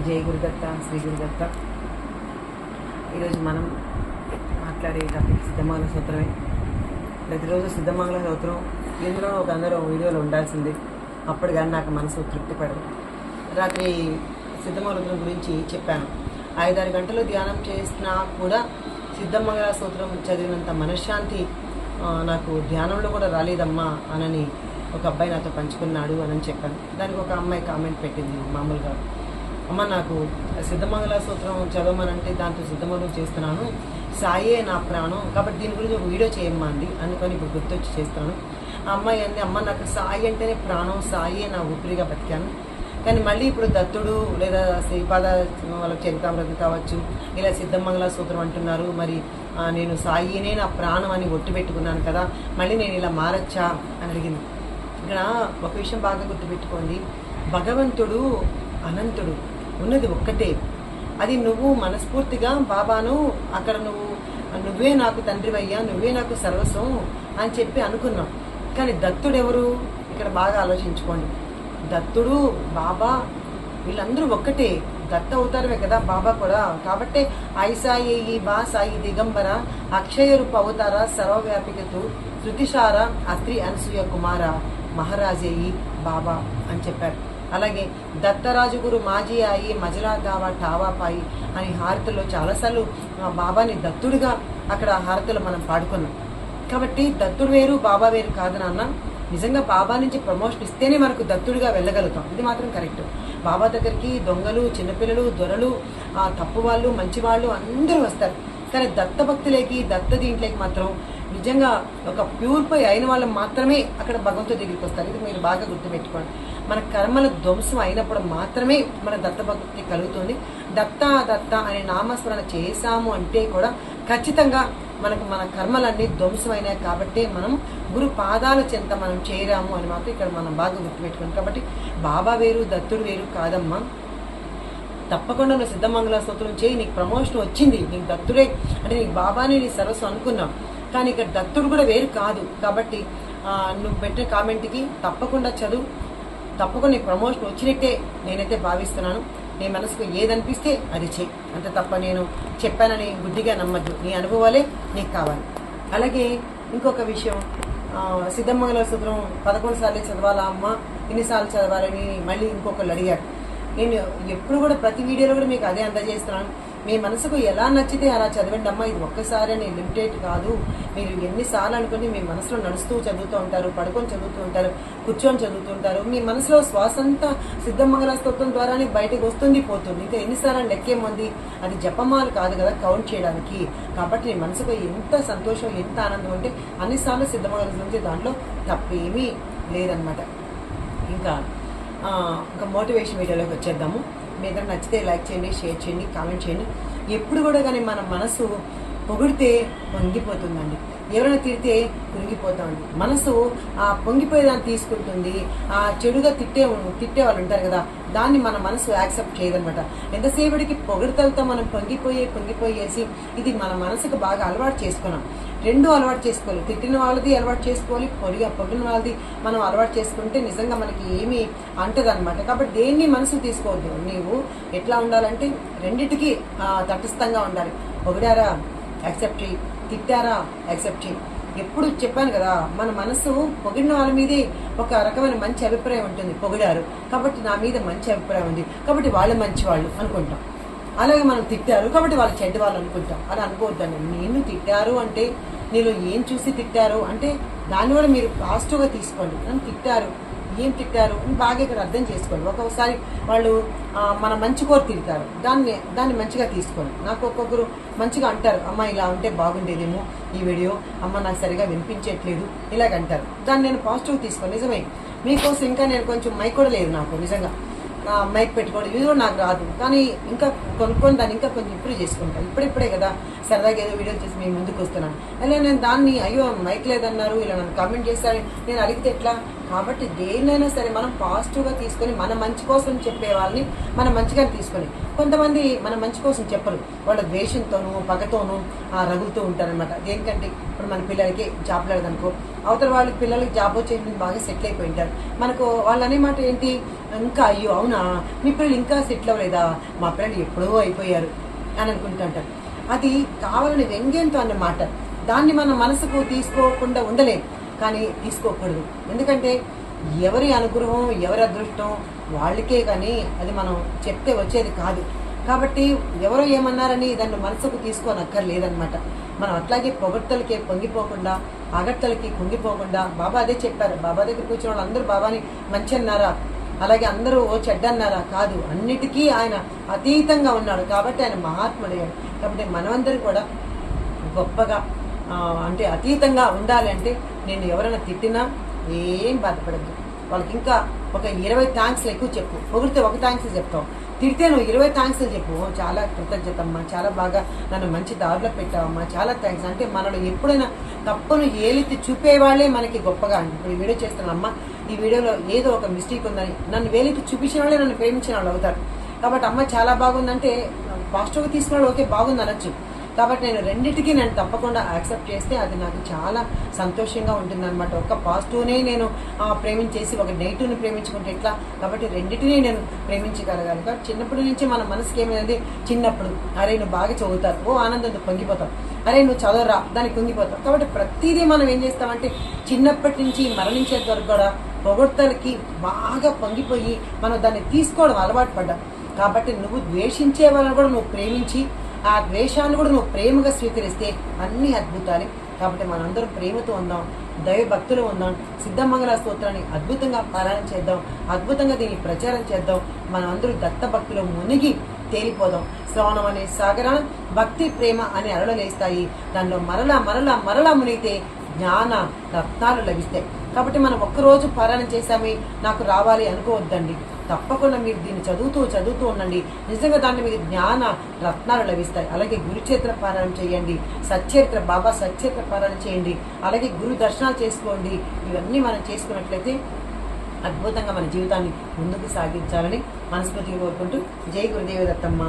జై గురుదత్త, శ్రీ గురుదత్త. ఈరోజు మనం మాట్లాడే టాపిక్ సిద్ధమంగళ సూత్రమే. ప్రతిరోజు సిద్ధమంగళ సూత్రం ఇందులో ఒక అందరూ వీడియోలో ఉండాల్సింది. అప్పుడు కానీ నాకు మనసు తృప్తి పడదు. రాత్రి సిద్ధమంగళ సూత్రం గురించి చెప్పాను. 5-6 గంటలు ధ్యానం చేసినా కూడా సిద్ధమంగళ సూత్రం చదివినంత మనశ్శాంతి నాకు ధ్యానంలో కూడా రాలేదమ్మా అనని ఒక అబ్బాయి నాతో పంచుకున్నాడు అని చెప్పాను. దానికి ఒక అమ్మాయి కామెంట్ పెట్టింది మామూలుగా, అమ్మ నాకు సిద్ధమంగళ సూత్రం చదవమనంటే దాంతో సిద్ధమంగళం చేస్తున్నాను, సాయే నా ప్రాణం, కాబట్టి దీని గురించి ఒక వీడియో చేయమ్మా అండి అనుకొని ఇప్పుడు గుర్తొచ్చి చేస్తున్నాను. ఆ అమ్మాయి అంది, అమ్మ నాకు సాయి అంటేనే ప్రాణం, సాయే నా ఊపిరిగా బతికాను, కానీ మళ్ళీ ఇప్పుడు దత్తుడు లేదా శ్రీపాద వాళ్ళ చరితామృతం కావచ్చు, ఇలా సిద్ధమంగళ సూత్రం అంటున్నారు, మరి నేను సాయినే నా ప్రాణం అని ఒట్టు పెట్టుకున్నాను కదా, మళ్ళీ నేను ఇలా మారచ్చా అని అడిగింది. ఇక్కడ ఒక విషయం బాగా గుర్తుపెట్టుకోండి, భగవంతుడు అనంతుడు, ఉన్నది ఒక్కటే. అది నువ్వు మనస్ఫూర్తిగా బాబాను అక్కడ నువ్వే నాకు తండ్రివయ్యా, నువ్వే నాకు సర్వస్వం అని చెప్పి అనుకున్నావు. కానీ దత్తుడు ఎవరు? ఇక్కడ బాగా ఆలోచించుకోండి. దత్తుడు, బాబా వీళ్ళందరూ ఒక్కటే, దత్త అవతారమే కదా బాబా కూడా. కాబట్టి ఐసాయి బా సాయి దిగంబర అక్షయ రూప అవతార సర్వవ్యాపికతు శృతిశార అత్రి అనసూయ కుమార మహారాజేయి బాబా అని చెప్పారు. అలాగే దత్తరాజు గురు మాజీ అయి మజలా గావా టావా పాయి అని హారతిలో చాలాసార్లు బాబాని దత్తుడిగా అక్కడ హారతిలో మనం పాడుకున్నాం. కాబట్టి దత్తుడు వేరు బాబా వేరు కాదు నాన్న. నిజంగా బాబా నుంచి ప్రమోషన్ ఇస్తేనే మనకు దత్తుడిగా వెళ్ళగలుగుతాం, ఇది మాత్రం కరెక్ట్. బాబా దగ్గరికి దొంగలు, చిన్నపిల్లలు, దొరలు, తప్పు వాళ్ళు, మంచి వాళ్ళు అందరూ వస్తారు. కానీ దత్త భక్తులకి, దత్త దీంట్లోకి మాత్రం నిజంగా ఒక ప్యూరిఫై అయిన వాళ్ళు మాత్రమే అక్కడ భగవంతుడి దగ్గరికి వస్తారు. ఇది మీరు బాగా గుర్తుపెట్టుకోండి. మన కర్మల ధ్వంసం అయినప్పుడు మాత్రమే మన దత్త భక్తి కలుగుతుంది. దత్త దత్త అనే నామస్మరణ చేశాము అంటే కూడా ఖచ్చితంగా మనకు మన కర్మలన్నీ ధ్వంసమైనాయి. కాబట్టి మనం గురు పాదాల చెంత మనం చేరాము అని మాత్రం ఇక్కడ మనం బాగా గుర్తుపెట్టుకోండి. కాబట్టి బాబా వేరు, దత్తుడు వేరు కాదమ్మా. తప్పకుండా నువ్వు సిద్ధమంగళ స్తోత్రం చేయి, నీకు ప్రమోషన్ వచ్చింది, నీకు దత్తుడే అంటే నీకు బాబాని నీ సర్వస్వం అనుకున్నావు. కానీ ఇక్కడ దత్తుడు కూడా వేరు కాదు. కాబట్టి నువ్వు పెట్టిన కామెంట్కి తప్పకుండా చదువు, తప్పకుండా నీకు ప్రమోషన్ వచ్చినట్టే నేనైతే భావిస్తున్నాను. నీ మనసుకు ఏదనిపిస్తే అది చెయ్యి, అంతే తప్ప నేను చెప్పానని గుడ్డిగా నమ్మద్దు. నీ అనుభవాలే నీకు కావాలి. అలాగే ఇంకొక విషయం, సిద్ధమంగళ సూత్రం 11 సార్లు చదవాలా అమ్మ, ఇన్నిసార్లు చదవాలని మళ్ళీ ఇంకొకళ్ళు అడిగారు. నేను ఎప్పుడు కూడా ప్రతి వీడియోలో కూడా మీకు అదే అందజేస్తున్నాను. మీ మనసుకు ఎలా నచ్చితే అలా చదవండి అమ్మ. ఇది ఒక్కసారి అని లిమిటెడ్ కాదు. మీరు ఎన్నిసార్లు అనుకుని మీ మనసులో నడుస్తూ చదువుతూ ఉంటారు, పడుకొని చదువుతూ ఉంటారు, కూర్చొని చదువుతూ ఉంటారు. మీ మనసులో శ్వాస అంతా సిద్ధమంగళ స్తోత్రం ద్వారానే బయటకు వస్తుంది, పోతుంది. ఇంకా ఎన్నిసార్లు లెక్కేముంది? అది జపమాలు కాదు కదా కౌంట్ చేయడానికి. కాబట్టి నీ మనసుకు ఎంత సంతోషం, ఎంత ఆనందం అంటే అన్నిసార్లు సిద్ధమంగళ స్తోత్రం, దాంట్లో తప్పేమీ లేదనమాట. ఇంకా మోటివేషన్ వీడియోలోకి వచ్చేద్దాము. మీ దగ్గర నచ్చితే లైక్ చేయండి, షేర్ చేయండి, కామెంట్ చేయండి. ఎప్పుడు కూడా కానీ మన మనసు పొగిడితే పొంగిపోతుందండి, ఎవరైనా తిడితే పొంగిపోతామండి. మనసు ఆ పొంగిపోయేదాన్ని తీసుకుంటుంది. ఆ చెడుగా తిట్టే వాళ్ళు ఉంటారు కదా, దాన్ని మన మనసు యాక్సెప్ట్ చేయదనమాట. ఎంతసేపటికి పొగిడితలతో మనం పొంగిపోయేసి ఇది మన మనసుకు బాగా అలవాటు చేసుకున్నాం. రెండు అలవాటు చేసుకోవాలి, తిట్టిన వాళ్ళది అలవాటు చేసుకోవాలి, పొగిడిన వాళ్ళది మనం అలవాటు చేసుకుంటే నిజంగా మనకి ఏమీ అంటది అనమాట. కాబట్టి దేన్ని మనసు తీసుకోవద్దు. నీవు ఎట్లా ఉండాలంటే రెండింటికి తటస్థంగా ఉండాలి. పొగిడారా యాక్సెప్ట్ చేయి, తిట్టారా యాక్సెప్ట్ చేయి. ఎప్పుడు చెప్పాను కదా, మన మనసు పొగిడిన వాళ్ళ మీదే ఒక రకమైన మంచి అభిప్రాయం ఉంటుంది. పొగిడారు కాబట్టి నా మీద మంచి అభిప్రాయం ఉంది, కాబట్టి వాళ్ళు మంచి వాళ్ళు అనుకుంటాం. అలాగే మనం తిట్టారు కాబట్టి వాళ్ళు చెడ్డ వాళ్ళు అనుకుంటాం. అలా అనుకోవద్దండి. నేను తిట్టారు అంటే నేను ఏం చూసి తిట్టారు అంటే దాన్ని కూడా మీరు పాజిటివ్గా తీసుకోండి. నన్ను తిట్టారు, ఏం తిట్టారు అని బాగా ఇక్కడ అర్థం చేసుకోండి. ఒక్కొక్కసారి వాళ్ళు మన మంచి కోరి తిడతారు, దాన్ని మంచిగా తీసుకోండి. నాకు ఒక్కొక్కరు మంచిగా అంటారు, అమ్మ ఇలా ఉంటే బాగుండేదేమో ఈ వీడియో, అమ్మ నాకు సరిగా వినిపించట్లేదు ఇలాగంటారు. దాన్ని నేను పాజిటివ్ తీసుకోండి. నిజమే, మీకోసం ఇంకా నేను కొంచెం మైక్ కూడా లేదు నాకు, నిజంగా మైక్ పెట్టుకోవడం ఇది కూడా నాకు రాదు. కానీ ఇంకా కొనుక్కొని దాన్ని ఇంకా కొంచెం ఇంప్రూవ్ చేసుకుంటాను. ఇప్పుడే కదా సరదాగా ఏదో వీడియో చేసి మేము ముందుకు వస్తున్నాను. అలా నేను దాన్ని అయ్యో మైక్ లేదన్నారు, ఇలా నన్ను కామెంట్ చేస్తారని నేను అడిగితే ఎట్లా? కాబట్టి దేన్నైనా సరే మనం పాజిటివ్గా తీసుకొని మన మంచి కోసం చెప్పే వాళ్ళని మనం మంచిగా తీసుకొని, కొంతమంది మన మంచి కోసం చెప్పరు, వాళ్ళ ద్వేషంతోనూ పగతోనూ రగులుతూ ఉంటారనమాట. దేనికంటే ఇప్పుడు మన పిల్లలకి జాబ్ లేదనుకో, అవతల వాళ్ళకి పిల్లలకి జాబ్ వచ్చేసి బాగా సెటిల్ అయిపోయి ఉంటారు. మనకు వాళ్ళు అనే మాట ఏంటి, ఇంకా అయ్యో అవునా మీ పిల్లలు ఇంకా సెటిల్ అవ్వలేదా, మా పిల్లలు ఎప్పుడో అయిపోయారు అని అనుకుంటుంటారు. అది కావాలని వ్యంగ్యంతో అన్నమాట. దాన్ని మన మనసుకు తీసుకోకుండా ఉండలేదు, కానీ తీసుకోకూడదు. ఎందుకంటే ఎవరి అనుగ్రహం ఎవరి అదృష్టం వాళ్ళకే, కానీ అది మనం చెప్తే వచ్చేది కాదు. కాబట్టి ఎవరో ఏమన్నారని దాన్ని మనసుకు తీసుకోనక్కర్లేదనమాట. మనం అట్లాగే పొగడ్తలకి పొంగిపోకుండా, ఆగట్టలకి కుంగిపోకుండా, బాబా అదే చెప్పారు. బాబా దగ్గర కూర్చున్న వాళ్ళు అందరూ బాబాని మంచి అన్నారా, అలాగే అందరూ ఓ చెడ్డన్నారా? కాదు, అన్నిటికీ ఆయన అతీతంగా ఉన్నాడు. కాబట్టి ఆయన మహాత్ముడయ్యాడు. కాబట్టి మనమందరం కూడా గొప్పగా అంటే అతీతంగా ఉండాలి. అంటే నేను ఎవరైనా తిట్టినా ఏం బాధపడద్దు. వాళ్ళకి ఇంకా ఒక 20 థ్యాంక్స్లు ఎక్కువ చెప్పు. పొగిడితే ఒక థ్యాంక్స్ చెప్తావు, తిడితే నువ్వు 20 థ్యాంక్స్లు చెప్పు. చాలా కృతజ్ఞతమ్మా, చాలా బాగా నన్ను మంచి దారిలో పెట్టావమ్మా, చాలా థ్యాంక్స్. అంటే మనలో ఎప్పుడైనా తప్పును ఏలెత్తి చూపేవాళ్ళే మనకి గొప్పగా. ఇప్పుడు ఈ వీడియో చేస్తున్నామ్మా, ఈ వీడియోలో ఏదో ఒక మిస్టేక్ ఉందని నన్ను వేలెత్తి చూపించిన వాళ్ళే నన్ను ప్రేమించిన వాళ్ళు అవుతారు. కాబట్టి అమ్మ చాలా బాగుందంటే పాజిటివ్గా తీసుకున్న వాళ్ళు ఓకే బాగుంది అనొచ్చు. కాబట్టి నేను రెండింటికి నేను తప్పకుండా యాక్సెప్ట్ చేస్తే అది నాకు చాలా సంతోషంగా ఉంటుందన్నమాట. ఒక పాజిటివ్నే నేను ప్రేమించేసి ఒక నెగిటివ్ని ప్రేమించుకుంటే ఎట్లా? కాబట్టి రెండింటినీ నేను ప్రేమించగలగాలి. కాబట్టి చిన్నప్పటి నుంచి మన మనసుకి ఏమైంది, చిన్నప్పుడు అరే నువ్వు బాగా చదువుతావు, ఓ ఆనందంతో పొంగిపోతావు, అరే నువ్వు చదవరా దానికి కుంగిపోతావు. కాబట్టి ప్రతిదీ మనం ఏం చేస్తామంటే చిన్నప్పటి నుంచి మరణించేంత వరకు కూడా పొగడ్తలకి బాగా పొంగిపోయి మనం దాన్ని తీసుకోవడం అలవాటు పడ్డాం. కాబట్టి నువ్వు ద్వేషించే వాళ్ళని కూడా నువ్వు ప్రేమించి ఆ ద్వేషాన్ని కూడా నువ్వు ప్రేమగా స్వీకరిస్తే అన్ని అద్భుతాలే. కాబట్టి మనందరం ప్రేమతో ఉందాం, దైవ భక్తులు ఉందాం, సిద్ధమంగళ స్తోత్రాన్ని అద్భుతంగా పారాయణ చేద్దాం, అద్భుతంగా దీన్ని ప్రచారం చేద్దాం. మనం అందరూ దత్త భక్తిలో మునిగి తేలిపోదాం. శ్రవణం అనే సాగరాన భక్తి ప్రేమ అనే అలలు లేస్తాయి. దానిలో మరలా మరలా మరలా మునిగితే జ్ఞాన రత్నాలు లభిస్తాయి. కాబట్టి మనం ఒక్కరోజు పారాయణ చేశామే నాకు రావాలి అనుకోవద్దండి. తప్పకుండా మీరు దీన్ని చదువుతూ ఉండండి. నిజంగా దాన్ని మీకు జ్ఞాన రత్నాలు లభిస్తాయి. అలాగే గురుచరిత్ర పారాయణ చేయండి, సచ్చరిత్ర బాబా సచ్చరిత్ర పారాయణ చేయండి, అలాగే గురు దర్శనాలు చేసుకోండి. ఇవన్నీ మనం చేసుకున్నట్లయితే అద్భుతంగా మన జీవితాన్ని ముందుకు సాగించాలని మనస్ఫూర్తిగా కోరుకుంటూ జై గురుదేవ దత్తమ్మ.